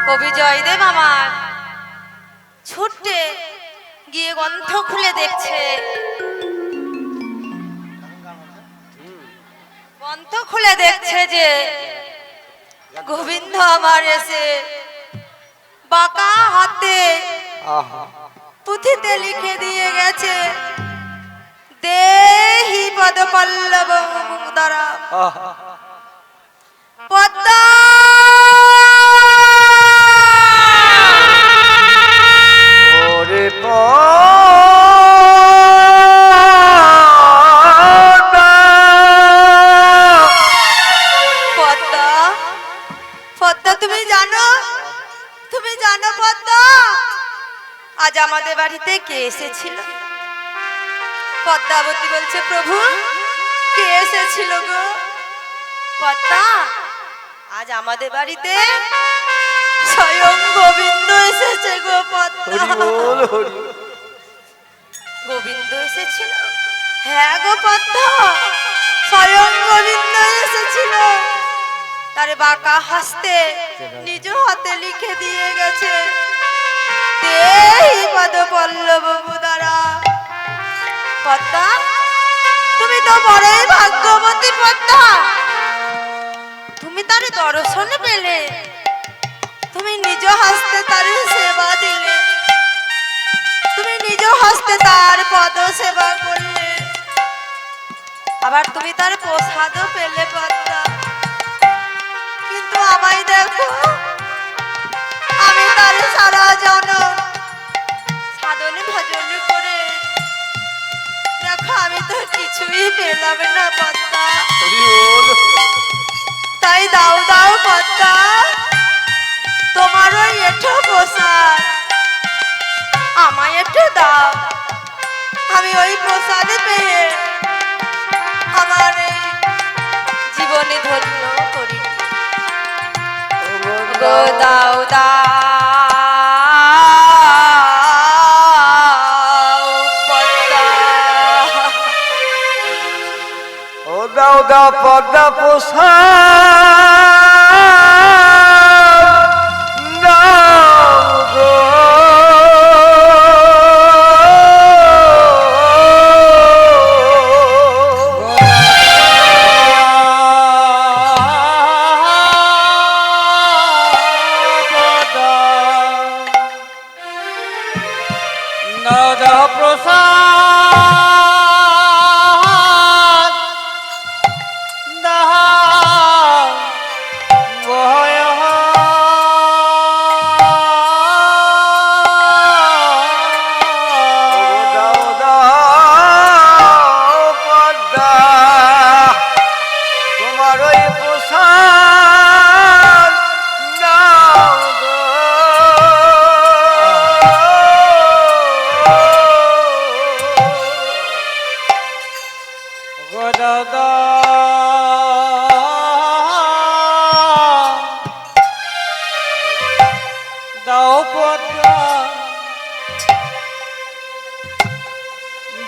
কবি জয়দেব আমার ছুটে গিয়ে গ্রন্থ খুলে দেখছে, গ্রন্থ খুলে দেখছে যে গোবিন্দ আমার এসে বাঁকা হাতে পুঁথিতে লিখে দিয়ে গেছে, দেহি পদ পল্লব মুদারা পদ্মা। তুমি জানো পদ্মা, আজ আমাদের বাড়িতে কে এসেছিল? পদ্মাবতী বলছে, প্রভু কে এসেছিল গো? পদ্মা, আজ আমাদের বাড়িতে স্বয়ং গোবিন্দ এসেছে গো পদ্মা। গোবিন্দ এসেছিল? হ্যাঁ গো পদ্মা, স্বয়ং গোবিন্দ এসেছিল। তারে বাঁকা হাসতে নিজ হাতে লিখে দিয়ে গেছে, দেহি পদ পল্লব মুদারা। পদ্মা, তুমি তো বড়ই ভাগ্যবতী পদ্মা, তুমি তার দর্শন পেলে, তুমি নিজ হস্তে তার সেবা দিলে, তুমি নিজ হস্তে তার পদ সেবা করলে, আবার তুমি তার প্রসাদও পেলে পদ্মা। কিন্তু আমায় দেখো, আমি তার সারা জনম সাধন ভজন করে দেখো আমি তো কিছুই পেলাম না পদ্মা। তাই দাও দাও পদ্মা, তোমার ওই একটু প্রসাদ আমায় একটু দাও, আমি ওই প্রসাদ পেয়ে আমার এই জীবনে ধন্য করি। দাও দাও পদ্মা, ও দাও দাও পদ্মা প্রসাদ দাও গো।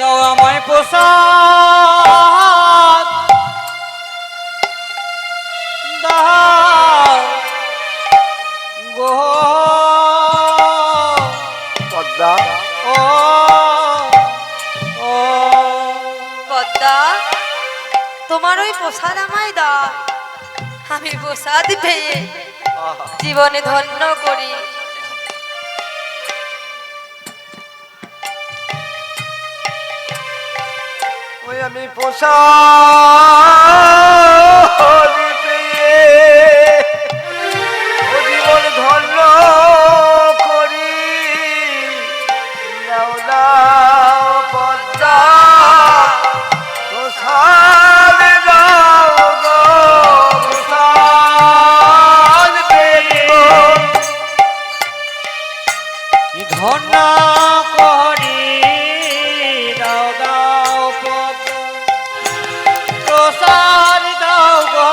দাও আমায় প্রসাদ দাও গো পদ্মা। ও ও পদ্মা, তোমার ওই প্রসাদ আমায় দাও, আমি প্রসাদ পেয়ে জীবনে ধন্য করি। ওই আমি প্রসাদ পেয়ে ও জীবন ধন্য করি। দাও দাও পদ্মা প্রসাদ দাও গো, প্রসাদ পেয়ে ধন্য করি। দাও দাও প্রসাদ দাও গো।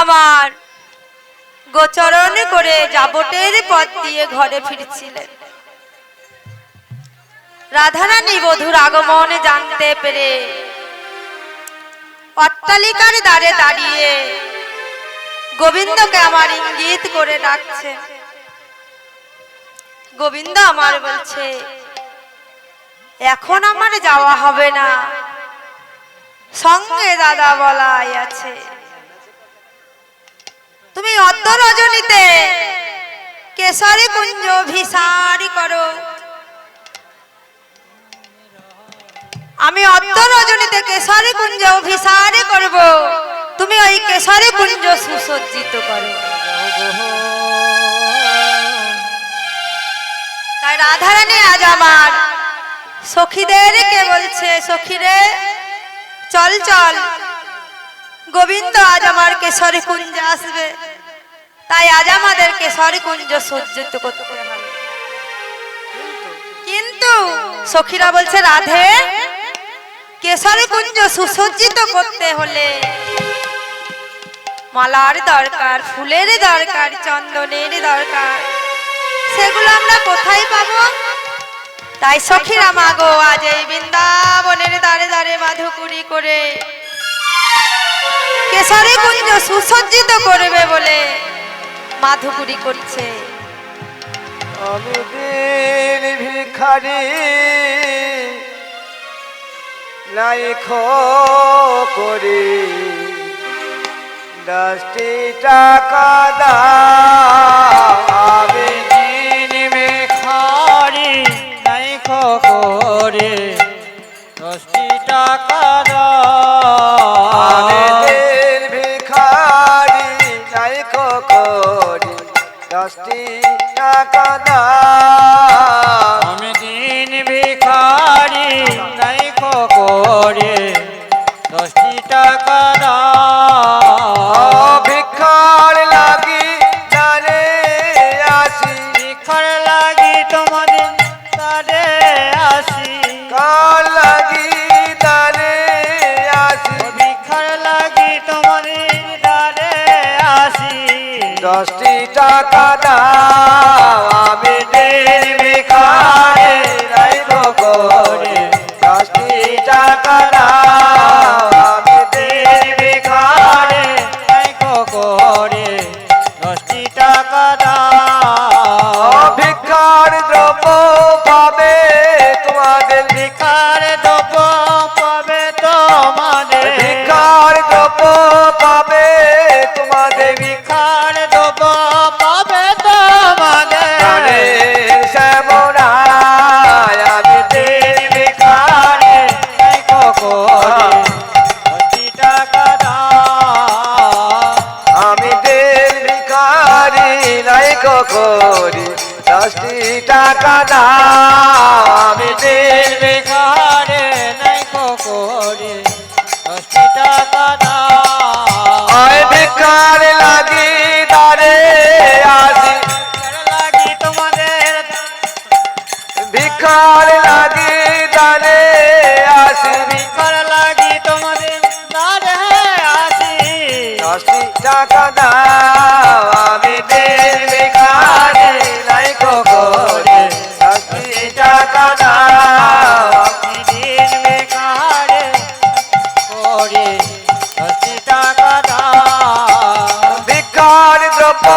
আমার গোচরণ করে যাবটের পথ দিয়ে ঘরে ফিরছিলেন। রাধারানী বধূর আগমন জানতে পেরে অট্টালিকার দ্বারে দাঁড়িয়ে গোবিন্দকে আমার ইঙ্গিত করে ডাকছে। গোবিন্দ আমার বলছে, এখন আমার যাওয়া হবে না, সঙ্গে দাদা বলাই আছে। তুমি অর্ধ রজনীতে কেশরী কুঞ্জ ভিসারি করো। আমি অর্ধ রজনীতে কেশরী কুঞ্জ ভিসারি করব, তুমি ওই কেশরী কুঞ্জ সুসজ্জিত করো। তাই রাধারানী আজ আমার সখীদেরকে বলছে, সখীরে চল চল, গোবিন্দ আজ আমার কেশরী কুঞ্জ আসবে, তাই আজ আমাদের কেশরী কুঞ্জ সজ্জিত করতে হবে। কিন্তু সখীরা বলছে, রাধে, কেশরী কুঞ্জ সুসজ্জিত করতে হলে মালার দরকার, ফুলের দরকার, চন্দনের দরকার, সেগুলো আমরা কোথায় পাবো? তাই সখীরা মাগো আজ এই বৃন্দাবনের দ্বারে দ্বারে মাধুকুরি করে কেশরী কুঞ্জ সুসজ্জিত করবে বলে মাধুকুরি করছে। আমি দিন ভিখারি নাই করি, 10টি টাকা দাও। আমি দিন ভিখারি নাই করে 10টি টাকা আমি দাও। দিন ভিখারি নাই করি, 10টি টাকা দাও। আমি দিন ভিখারি নাই করে 10টি টাকা দাও। ভিক্ষার লাগি জানে আসি, ভিখার লাগি তোমাদের তারে আসি, কার লাগি দানে আসি, ভিখার লাগি তোমাদের তারে আসি। 10টি টাকা দাও। আমি দিন ভিখারি নাই করে, 10টি টাকা দাও। আমি দিন ভিখারি নাই করে 10টি টাকা দাও। ভিক্ষার দ্রব্য পাবে তোমাদের, ভিখার দেব পাবে তোমাদের, ভিক্ষার দ্রব্য পাবে তোমাদের, ভিখার দেব পাবে তোমাদের। শ্যামরায় আমি দিন ভিখারি নাই করে 10টি টাকা দাও। আমি দিন ভিখারি নাই করি, 10টি টাকা দাও। আমি দিন ভিখারে নাই করে 10টি টাকা দাও। আয় ভিক্ষার লাগি দারে আসি, লাগি তোমাদের, ভিক্ষার লাগি দারে আসি, ভিখার লাগি তোমাদের দারে আসি। 10টি টাকা দাও। আমি দিন ভিখারি নাই করি, 10টি টাকা দাও। দিন ভিখারে করে 10টি টাকা দাও। ভিক্ষার দ্রব্য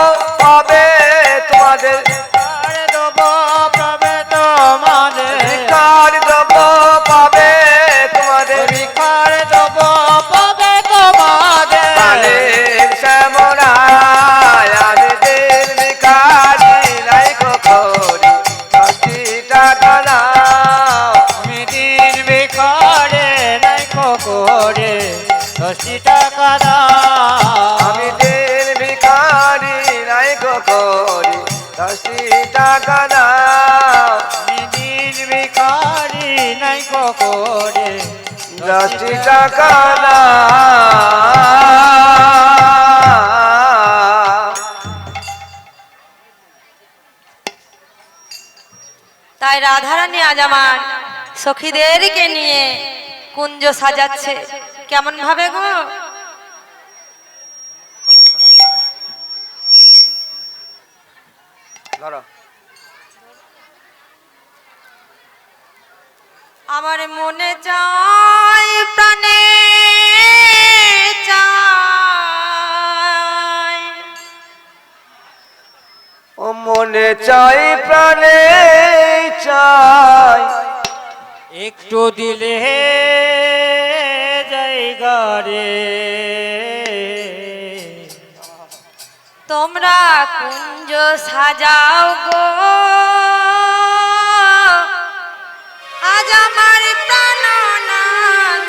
পাবে তোমাদের, ভিখার দেব পাবে তোমাদের, ভিক্ষার দ্রব্য পাবে তোমাদের, ভিখার দেব পাবে তোমাদের। কালের শ্যামরায় আমি দিন ভিখারি নাই করি, 10টি টাকা দাও। আমি দিন ভিখারে নাই করে 10টি টাকা দাও। আমি দিন ভিখারি নাই করি, 10টি টাকা দাও। আমি দিন ভিখারি নাই করে 10টি টাকা দাও। তাই রাধারানী আজ আমার সখীদেরকে নিয়ে কুঞ্জ সাজাচ্ছে। কেমন ভাবে গো? ধরো আমার মনে চাই প্রাণে চাই ও মনে চাই প্রাণে চাই একটু দিলে জায়গা রে তোমরা কুঞ্জ সাজাও গো আজ আমার প্রাণনাথ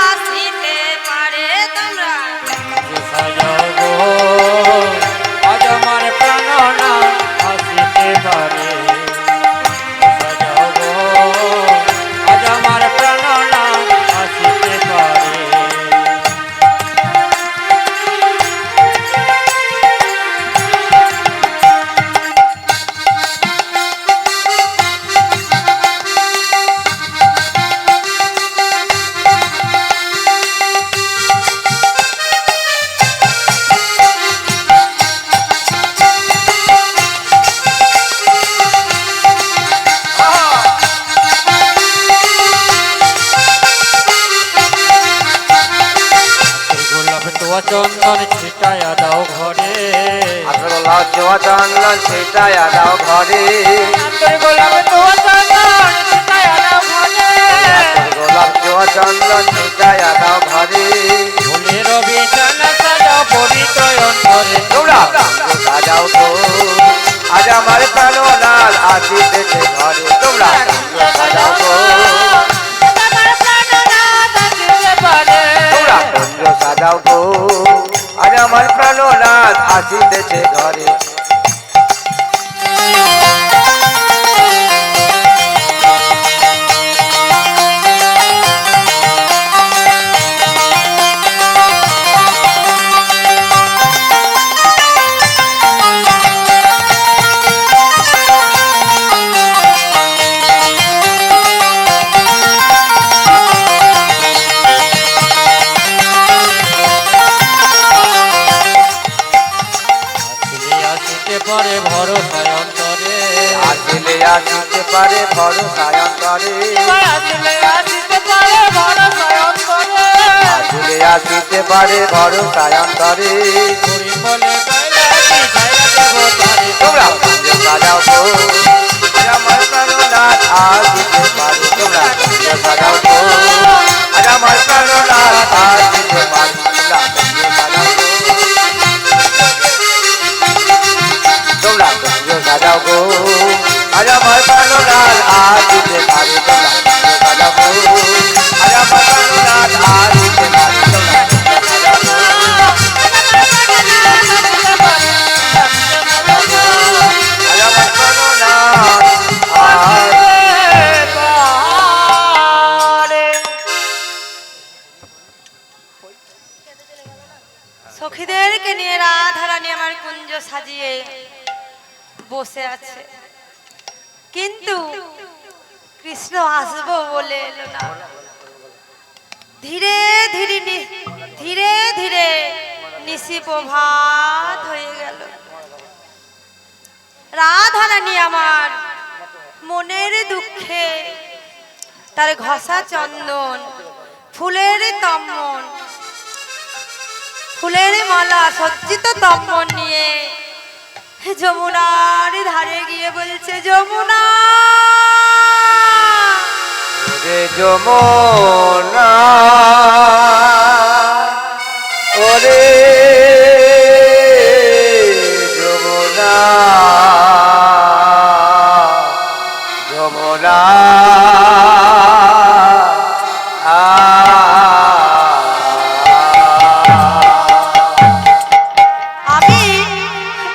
আসিতে পারে তোমরা সাজাও গো আজ আমার প্রাণনা আসিতে পারে সাজাও গো আজ আমার প্রাণনা আসিতে পারে চন্দন ছিটায়া দাও ঘরে আপনার গোলাপ জোয়া চন্দন ছিটায়া দাও ঘরে গোলাপ তোয়া চন্দন ছিটায়া দাও ঘরে গোলাপ জোয়া চন্দন ছিটায়া দাও ঘরে ফুলের বিছানা সাজাও পবিত্র অন্তরে তোমরা সাজাও গো আজ আমার প্রাণনাথ আসিতেছে ঘরে তোমরা সাজাও গো আমার প্রাণনাথ আসিতে পারে তোমরা কুঞ্জ সাজাও গো আজ আমার প্রাণনাথ আসিতেছে ঘরে আসিতে পারে ভরসায় অন্তরে আসিলে আসিতে পারে ভরসায় অন্তরে আসিলে আসিতে পারে ভরসায় অন্তরে আসিলে আসিতে পারে ভরসায় অন্তরে করি বলে কৈলাসী ছায়া দেব তারে তোমরা কুঞ্জ সাজাও গো আজ আমার প্রাণনাথ আসিতে পারে তোমরা কুঞ্জ সাজাও গো আজ আমার প্রাণনাথ আসিতে পারে তোমরা কুঞ্জ সাজাও গো আজ আমার প্রাণনাথ আসিতে পারে তোমরা কুঞ্জ সাজাও গো আজ আমার প্রাণনাথ আসিতে পারে তোমরা কুঞ্জ সাজাও গো আজ আমার প্রাণনাথ সখীদেরকে নিয়ে রাধারানী আমার কুঞ্জ সাজিয়ে বসে আছে কিন্তু কৃষ্ণ আসবো বলে এলো না ধীরে ধীরে ধীরে ধীরে নিশি প্রভাত হয়ে গেল রাধারানী আমার মনের দুঃখে তার ঘষা চন্দন ফুলের তম্মন ফুলের মালা সজ্জিত তম্মন নিয়ে যমুনার ধারে গিয়ে বলছে যমুনা ওরে যমুনা ওরে যমুনা যমুনা আমি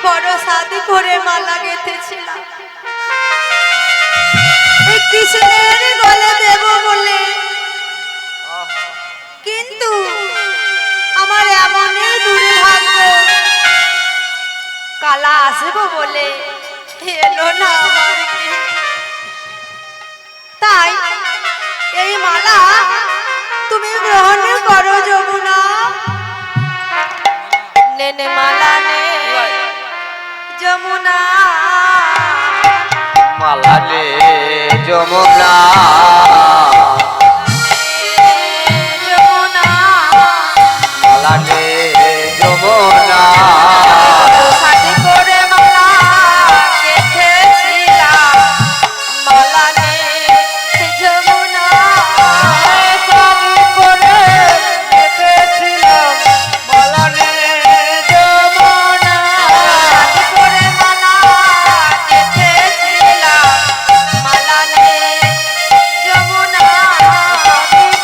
বড় শাদি করে মালা গেঁথেছিলাম এই কৃষ্ণের গলে দেব বলে কিন্তু আমার এমনই দুর্ভাগ্য কালা আসবো বলে এলো না আমার কি তাই এই মালা তুমি গ্রহণ করো যমুনা নে নে মালা নে যমুনা মালালে যমুনা যমুনা মালালে যমুনা সাথে করে মালা গেঁথেছিলাম মালা নে যমুনা সাথে করে গেঁথেছিলাম মালা নে যমুনা। সাথে করে মালা গেঁথেছিলাম মালা নে যমুনা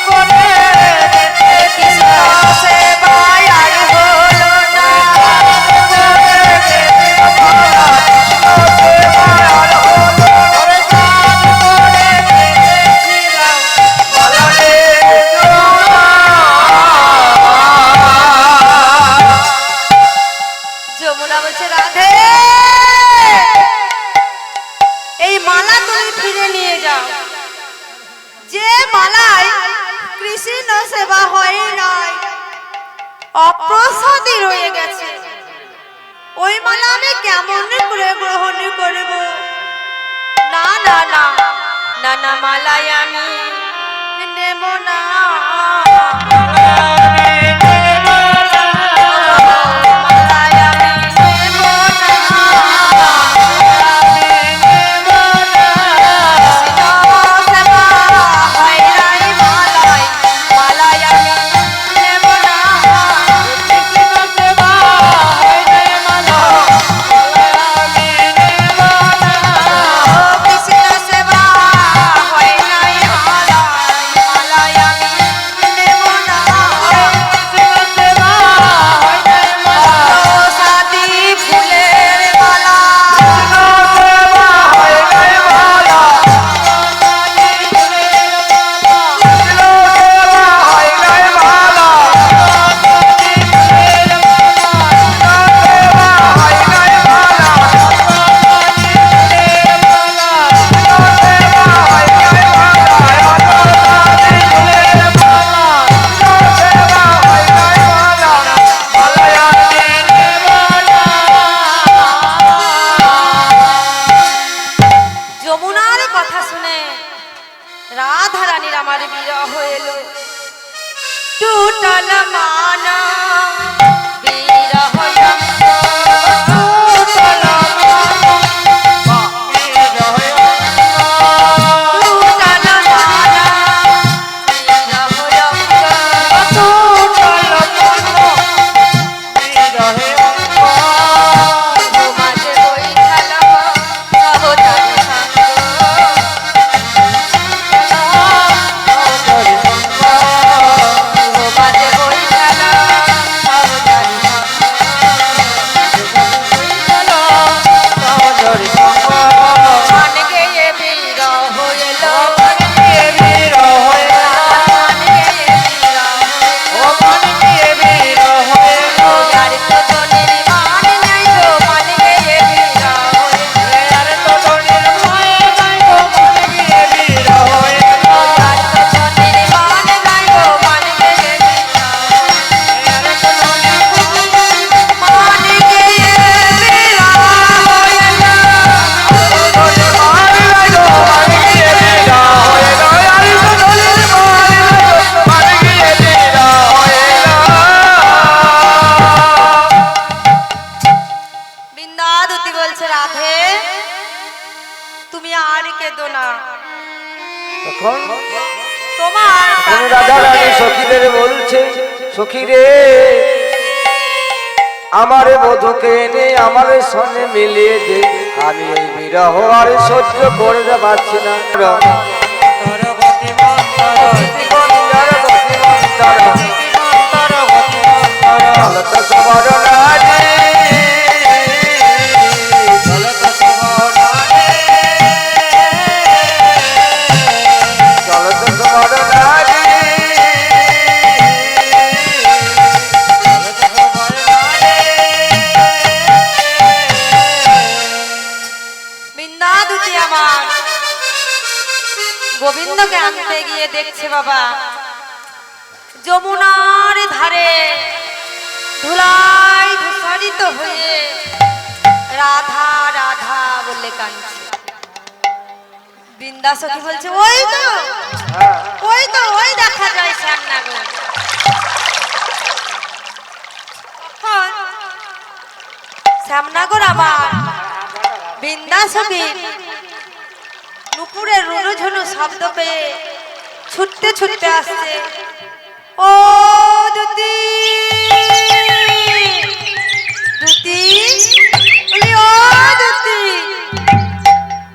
করে কৃষ্ণ সেবায় আর হলো না যমুনা বলছে রাধে এই মালা তুমি ফিরে নিয়ে যাও যে মালায় কৃষ্ণ সেবা হয় নাই অপ্রসাদী রয়ে গেছে ওই মালা আমি কেমন করে গ্রহণ করব না না না না না মালায় আমি নেব না মালায় আমি নেব না সেবা হয় নাই মালায় মালায় আমি নেব না কৃষ্ণ সেবা হয় নাই মালায় মালায় আমি নেব না সাথী ফুলের মালা যমুনার কথা শুনে রাধা রানীর আমার বিরহ এলো টুটল মানা বিরহ অঙ্গ, টুটল মানা, টুটল মানা, বিরহ অঙ্গ, ঘুমাতে বইঠাল সহচারী সঙ্গ। ঘুমাতে বইঠাল সহচারী সঙ্গ। মান গেয়ে বিরহ এলো, মান গেয়ে বিরহ এলো। যার তো জনের মান নাই গো, মান গেয়ে বিরহ এলো। যার তো জনের মান নাই গো, মান গেয়ে বিরহ এলো। মান গেয়ে বৃন্দাবতী বলছে রাধে তুমি আর কেঁদো না তখন তোমার তখন রাধা রানী সখীদের বলছে সখী রে আমার বধূকে এনে আমার সঙ্গে মিলিয়ে দে আমি এই বিরহ আর সহ্য করতে পারছি না বৃন্দাবতী আমার গোবিন্দকে আনতে গিয়ে দেখছে বাবা যমুনার ধারে ধুলায় ধূসরিত হয়ে রাধা রাধা বলে কাঁদছে বৃন্দা সখী বলছে ওই তো ওই দেখা যায় শ্যামনগর। তখন শ্যামনগর আমার বৃন্দা সখী নুপুরের রুনু ঝুনু শব্দ পেয়ে ছুটতে ছুটতে আসছে। ও দুতি দুতি বলি ও দুতি।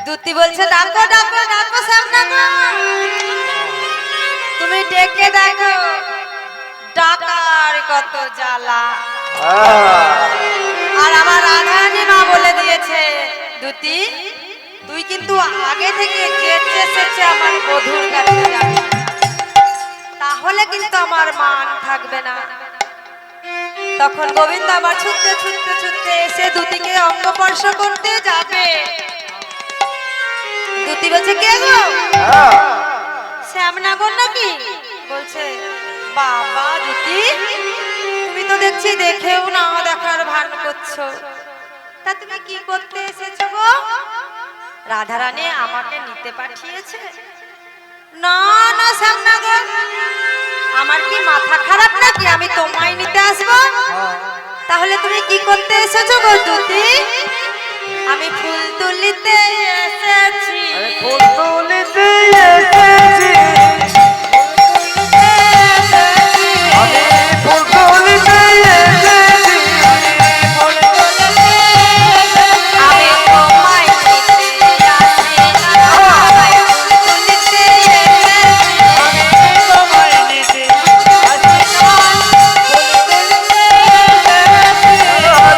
দুতি বলছে ডাকো ডাকো ডাকো শ্যামনগর। তুমি ডেকে দেখো ডাকার কত জ্বালা। আর আমার রাধারানী মা বলে দিয়েছে দুতি তুই কিন্তু আগে থেকে যেতে এসেছে আমার বধুর কাছে যাবি, তাহলে কিন্তু আমার মান থাকবে না। তখন গোবিন্দ আবার ছুটতে ছুটতে ছুটতে এসে দুতিকে অঙ্গস্পর্শ করতে যাবে। দুতি বলছে কে গো? শ্যামনগর নাকি? বলছে বাবা দুতি তুমি তো দেখছি দেখেও না দেখার ভান করছো, তা তুমি কি করতে এসেছো গো? রাধারানী আমাকে নিতে পাঠিয়েছে। না না শ্যামনগর, আমার কি মাথা খারাপ নাকি আমি তোমায় নিতে আসবো? তাহলে তুমি কি করতে এসেছো গো দুতি? আমি ফুল তুলিতে এসেছি। ফুল তুলিতে এসেছি, আমি ফুল তুলিতে এসেছি, আমি তোমায় নিতে আসি না, আমায় ফুল তুলিতে এসেছি। তোমায় নিতে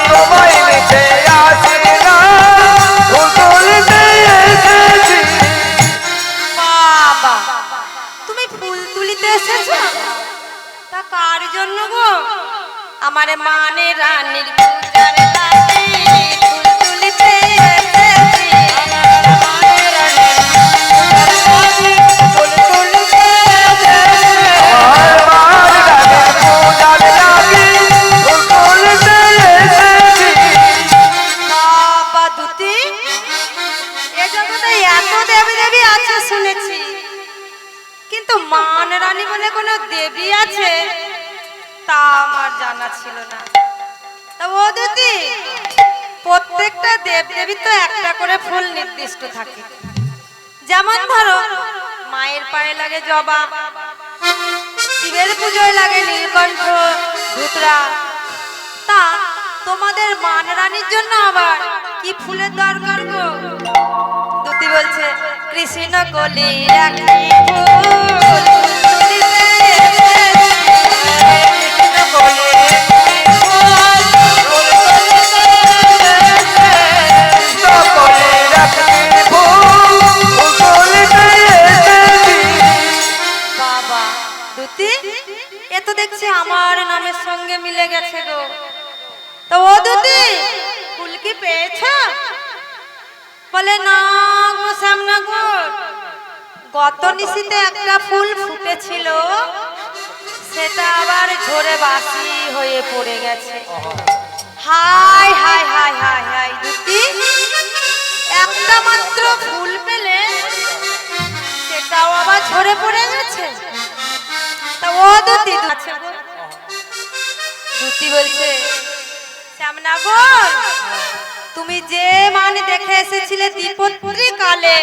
তোমায় নিতে আসি না, ফুল তুলিতে এসেছি। বাবা তুমি ফুল তুলিতে এসেছো? তা কার জন্য গো? আমার মানে রানীর পূজার দাসী ফুল তুলিতে এসেছি। আমার মান রানীর পূজার লাগি, ফুল তুলিতে এসেছি। বাবা দুতি এ জগতে এত দেবী দেবী আছে শুনেছি, কিন্তু মান রানী বলে কোনো দেবী আছে তা আমার জানা ছিল না। তা ও দুতি প্রত্যেকটা দেব দেবী তো একটা করে ফুল নির্দিষ্ট থাকে। যেমন ধরো মায়ের পায়ে লাগে জবা, শিবের পুজোয় লাগে নীলকণ্ঠ ধুতরা, তা তোমাদের মান রানীর জন্য আবার কি ফুলের দরকার গো? দুতি বলছে কৃষ্ণ কলি একটি ফুল তুলিতে এসেছি। কৃষ্ণ কলি একটি ফুল তুলিতে এসেছি। সকলে রাখি ফুল, ফুল তুলিতে এসেছি। বাবা দুতি এ তো দেখছি আমার নামের সঙ্গে মিলে গেছে গো। তো ও দুতি ফুল কি পেয়েছ? বলে না গো শ্যামনগর, গত নিশিতে একটা ফুল ফুটেছিল সেটা আবার ঝরে বাসি হয়ে পড়ে গেছে। হাই হাই হাই হাই হাই দুতি একটা মাত্র ফুল পেলে সেটাও আবার ঝরে পড়ে গেছে। তা ও দুতি আছে গো। দুতি বলছে শ্যামনগর তুমি যে মান দেখে এসেছিলে দ্বিপত্রী কালে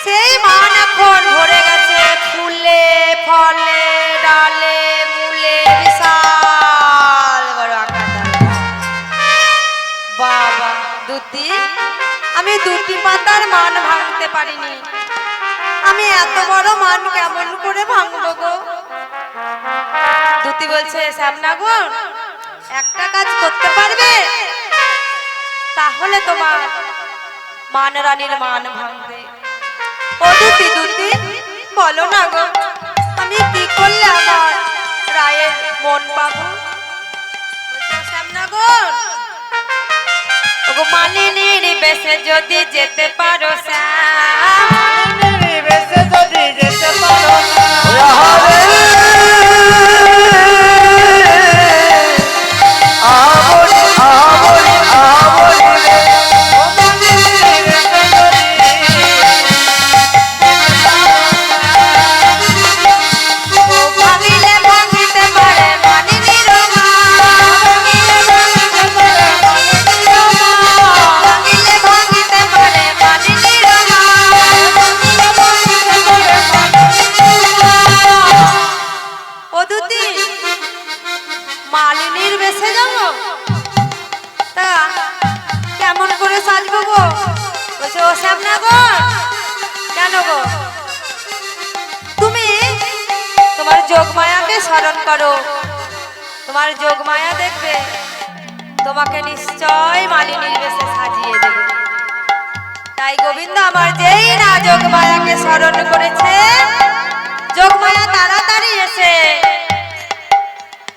সেই মান এখন ভরে গেছে ফুলে ফলে ডালে মূলে, বিশাল বড় আকার। বাবা দুতি আমি দুটি পাতার মান ভাঙতে পারিনি, আমি এত বড় মান কেমন করে ভাঙবো গো? দুতি বলছে শ্যামনগর একটা কাজ করতে পারবে, তাহলে তোমার মান রানীর মান ভাঙবে। ও দুতি দুতি বলো না গো আমি কি করলে আমার রায়ের মন পাবো? বলছে শ্যামনগর ওগো মালিনীর বেশে যদি যেতে পারো শ্যাম, বেশে যদি যেতে পারো আহারে, আহাবলি, আহাবলি, আহাবলি রে। বলছে ও শ্যামনগর কেন গো? তুমি তোমার যোগমায়াকে স্মরণ করো, তোমার যোগমায়া দেখবে তোমাকে নিশ্চয় মালিনীর বেশে সাজিয়ে দেবে। তাই গোবিন্দ আমার যেই না যোগমায়াকে স্মরণ করেছে, যোগমায়া তাড়াতাড়ি এসে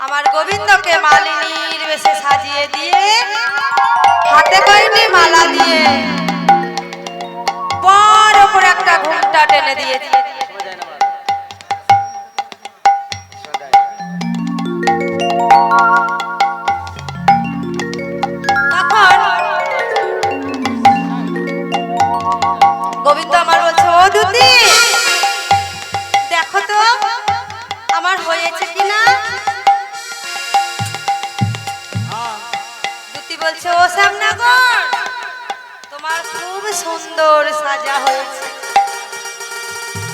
আমার গোবিন্দকে মালিনীর বেশে সাজিয়ে দিয়ে হাতে কয়টি মালা দিয়ে বড় করে একটা ঘুমটা টেনে দিয়েছে। তখন গোবিন্দ আমার বলছে ও দুতি দেখো তো আমার হয়েছে কিনা। দুতি বলছে ও শ্যামনগর তোমার খুব সুন্দর সাজা হয়েছে,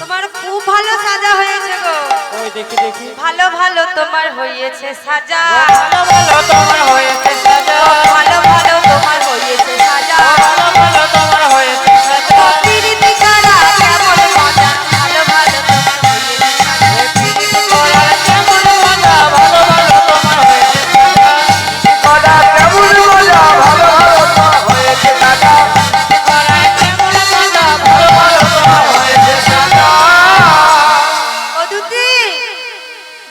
তোমার খুব ভালো সাজা হয়েছে গো। ওই দেখি দেখি ভালো ভালো তোমার হয়েছে সাজা, ভালো ভালো তোমার হয়েছে সাজা, ভালো ভালো তোমার হয়েছে সাজা, ভালো ভালো তোমার হয়েছে সাজা, প্রীতি করা কেমন মজা, ভালো ভালো তোমার হয়েছে সাজা, প্রীতি করার কেমন মজা, ভালো ভালো তোমার হয়েছে সাজা, করা কেমন মজা ভালো ভালো তোমার হয়েছে দাদা, করার কেমন মজা, ভালো ভালো তোমার হয়েছে সাজা। ও দুতি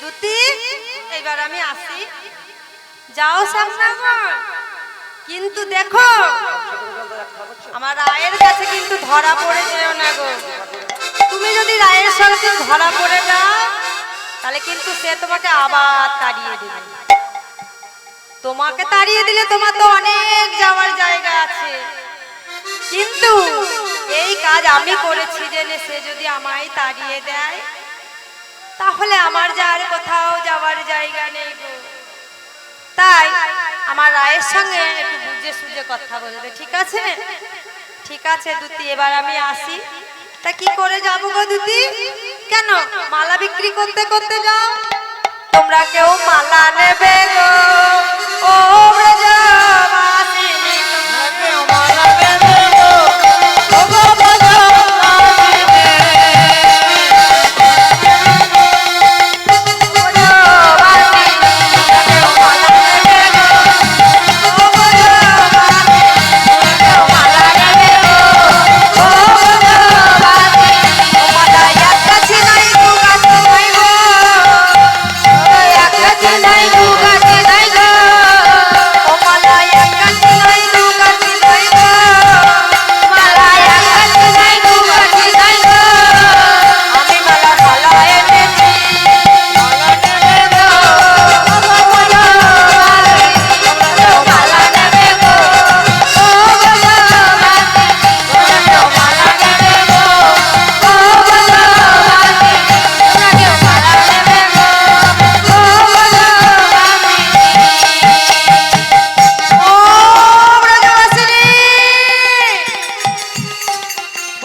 দুতি এইবার আমি আসি, যাও শ্যামনগর, কিন্তু দেখো আমার রায়ের কাছে কিন্তু ধরা পড়ে যেও না গো। তুমি যদি রায়ের সঙ্গে ধরা পড়ে যাও তাহলে কিন্তু সে তোমাকে আবার তাড়িয়ে দেবে। তোমাকে তাড়িয়ে দিলে তোমার তো অনেক যাওয়ার জায়গা আছে, কিন্তু এই কাজ আমি করেছি জেনে সে যদি আমায় তাড়িয়ে দেয় তাহলে আমার যার কোথাও যাওয়ার জায়গা নেই গো। তাই আমার রায়ের সঙ্গে একটু বুঝে সুঝে কথা বলবে, ঠিক আছে? ঠিক আছে দুতি, এবার আমি আসি। তা কি করে যাবো গো দুতি? কেন মালা বিক্রি করতে করতে যাও? তোমরা কেউ মালা নেবে গো ও ব্রজবাসিনী, কেউ মালা বেঁধে গো, ও গো ব্রজবাসিনী,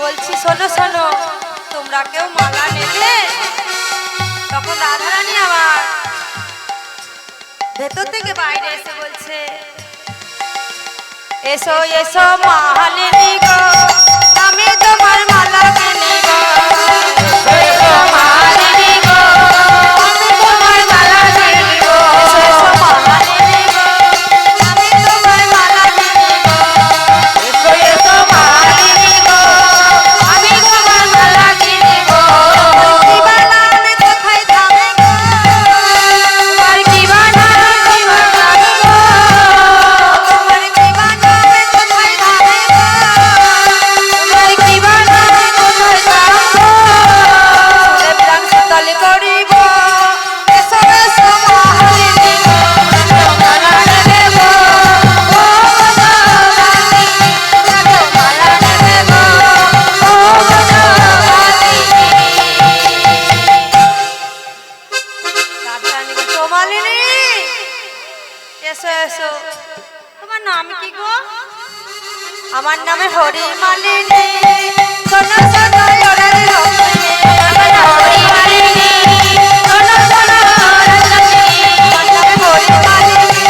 বলছি শোনো শোনো, তোমরা কেউ মালা নেবে? তখন রাধারানী আমার ভেতর থেকে বাইরে এসে বলছে এসো এসো মালিনী গো, আমি তোমার মালা কিনি গো, এসো মালিনী গো, আমি তোমার মালা কিনি গো, এসো মালিনী গো, আমি তোমার মালা কিনি গো, এসো এসো মালিনী গো, আমি তোমার মালা কিনি গো। কি বালা আমি কোথায় যাবে গো, তোমার কি বালা আমি কোথায় যাবে গো, তোমার কি বালা আমি কোথায় যাবে গো, তোমার কি বালা আমি কোথায় যাবে গো, সুরে প্রাণ শীতল করিব, এসো এসো মালিনী গো, মালা নেবে গো, ও ভগবানী, মালা নেবে গো, ও ভগবানী। রাধারানী বলছে, ও মালিনী এসো এসো, তোমার নাম কি গো? আমার নামে হরি মালিনী, শোনো শোনো ওরারি রমণী, আমার নাম হরি মালিনী, শোনো শোনো রজনী, আমার নামে হরি মালিনী,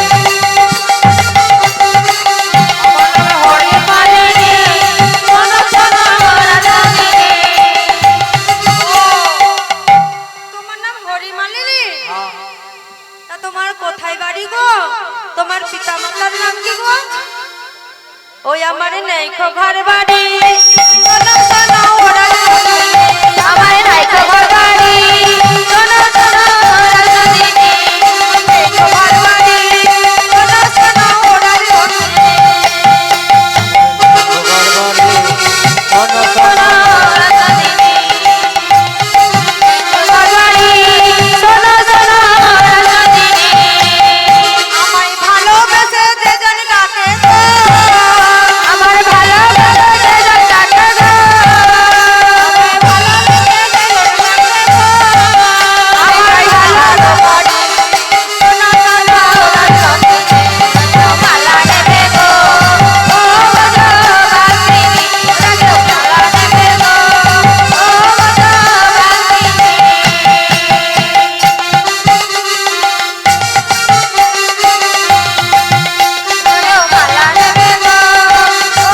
আমার নামে হরি মালিনী, আমার নেই খো ঘর বাড়ি শোনো শোনো ওরা শুনিনি আমার নাই খবর বাড়ি শোনো শোনো রাজনীতি নেই খো ঘর বাড়ি শোনো শোনো ওরা শুনিনি শোনো রাজনীতি খবর বাড়ি শোনো শোনো রাজনীতি আমায় ভালোবেসে যেজন ডাকে গো আমার ভালোবেসে যেজন ডাকে গো আমায় ভালোবেসে যেজন ডাকে গো আমার ভালো রাজনীতি মালা নেবে গো ও গো বাসিনী রাজো মালা নেবে গো ও গো বাসিনী মালা নেবে গো ও গো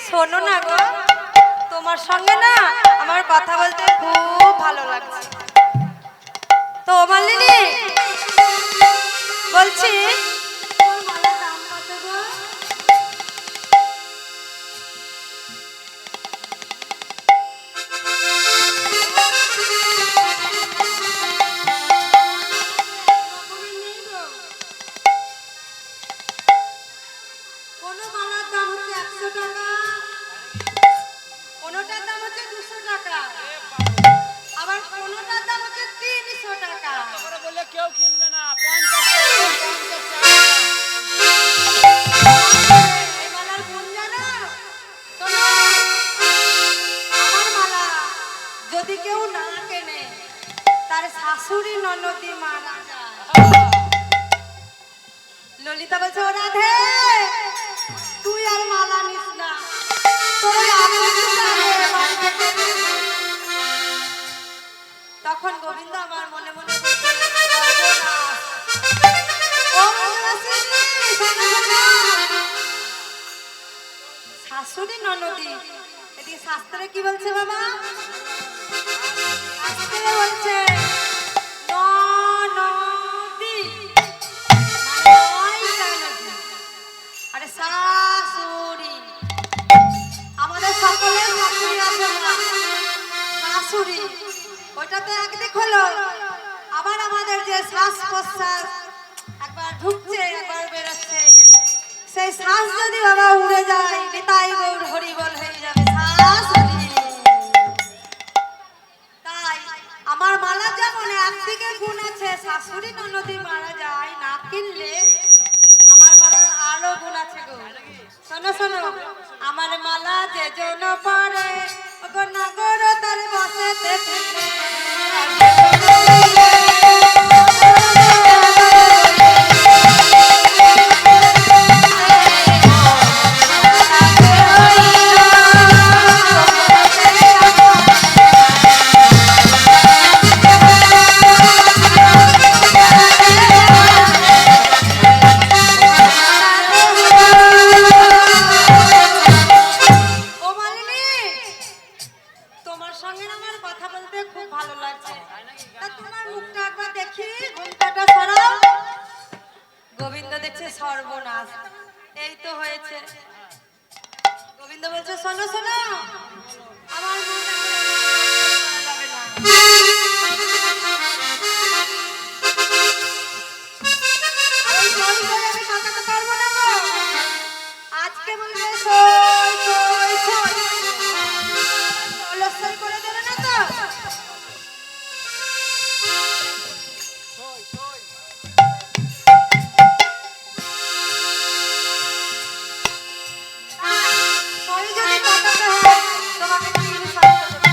শোনো না গো তোমার সঙ্গে না আমার কথা বলতে খুব ভালো লাগছে তো মালিনী বলছি তোর মালার দাম কত গো? কোনো মালার দাম হচ্ছে 100 টাকা কোনোটার দাম হচ্ছে 200 টাকা আবার কোনোটার দাম হচ্ছে 300 টাকা বললে কেউ কিনবে না 50 এই মালার গুণ জানো? শোনো, আমার মালা যদি কেউ না কেনে তার শাশুড়ি ননদি মারা যায় ললিতা বলছে ও রাধে তুই আর মালা নিস না তোর ওই আপনটা নে, বাড়ি থেকে নিয়ে নে। তখন গোবিন্দ আমার মনে মনে বলছে, সর্বনাশ। ও মহারাজনী, শোনো, শোনো। শাশুড়ি ননদি এদিকে শাস্ত্রে কি বলছে বাবা শাস্ত্রে বলছে ননদি মানে নয়টা নদী। আরে শাশুড়ি আমাদের সকলের শাশুড়ি আছে না শাশুড়ি ওইটা তো একদিক হলো আবার আমাদের যে শ্বাস প্রশ্বাস একবার ঢুকছে একবার বেরোচ্ছে সেই শ্বাস যদি বাবা উড়ে যায় নিতাই গৌর হরিবল হয়ে যাবে শাশুড়ি তাই আমার মালা যেমন একদিকে গুণ আছে শাশুড়ি ননদি মারা যায় না কিনলে আমার মালার আরো গুণ আছে গো শোনো শোনো আমার মালা যে জন পারে ওগো নগর তার বসেতে ফিরে ও মালিনী তোমার সঙ্গে না আমার কথা বলতে খুব ভালো লাগছে তা তোমার মুখটা একবার দেখি ঘুমটাটা সরাও গোবিন্দ দেখছে সর্বনাশ এই তো হয়েছে গোবিন্দ বলছে শোনো শোনো আমার মন এখন আর করা যাবে না আর ওই সই সই আমি ঠকাতে পারবো না গো আজকে বলবে সই সই সই সই করে দেবে না তো সই যদি কাটাতে হয় তোমাকে 3 সপ্তাহ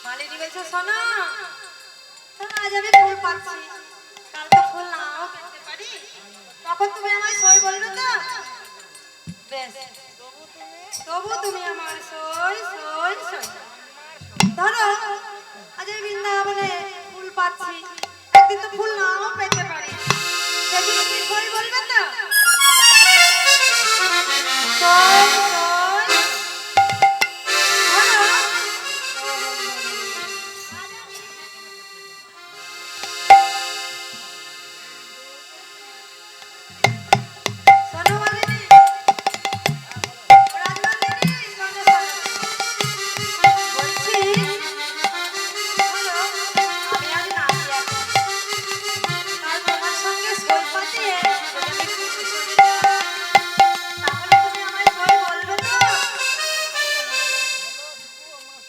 মালিনী বলছে শোনো, আজ আমি ফুল পাচ্ছি, কালকে ফুল নাও পেতে পারি, তখন তুমি আমায় সই বলবে তো? বেশ, তবু তুমি আমার সই সই সই। ধরো আজ আমি বৃন্দাবনে ফুল পাচ্ছি, একদিন তো ফুল নাও পেতে পারি, সেদিন তুমি সই বলবে তো? সই সই। ধরো শোনো মালিনী, রাজমালিনী, শোনো শোনো। বলছি, শোনো, আমি আজ নাচি এখন। কাল তোমার সঙ্গে সই পাতিয়ে যদি আমি খুশি চলে যাই, তাহলে তুমি আমায় সই বলবে তো?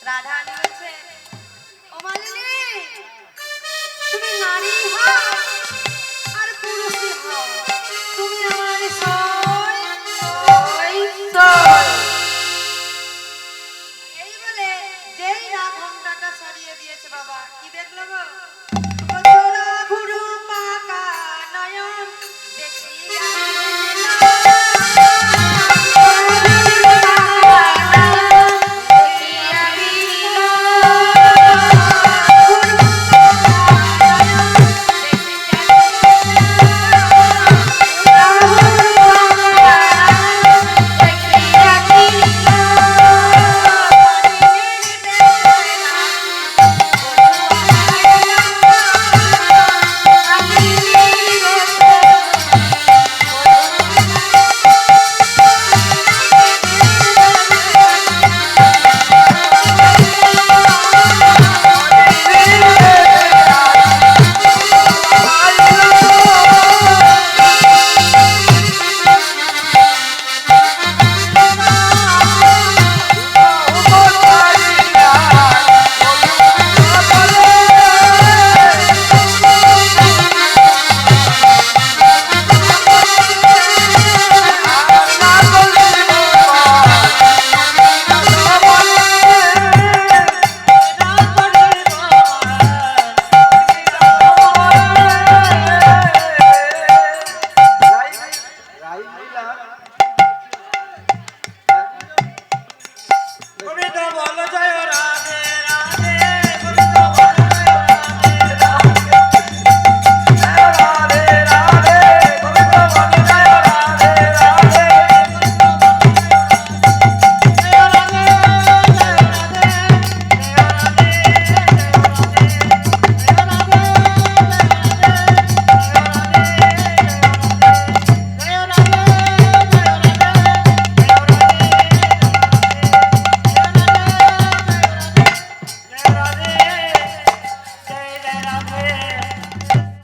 রাধারানী বলছে, ও মালিনী, তুমি নারী হও আর পুরুষই হও, তুমি আমার সই সই সই। এই বলে যেই রাগ ঘোমটাটা সরিয়ে দিয়েছে, বাবা কি দেখলো গো?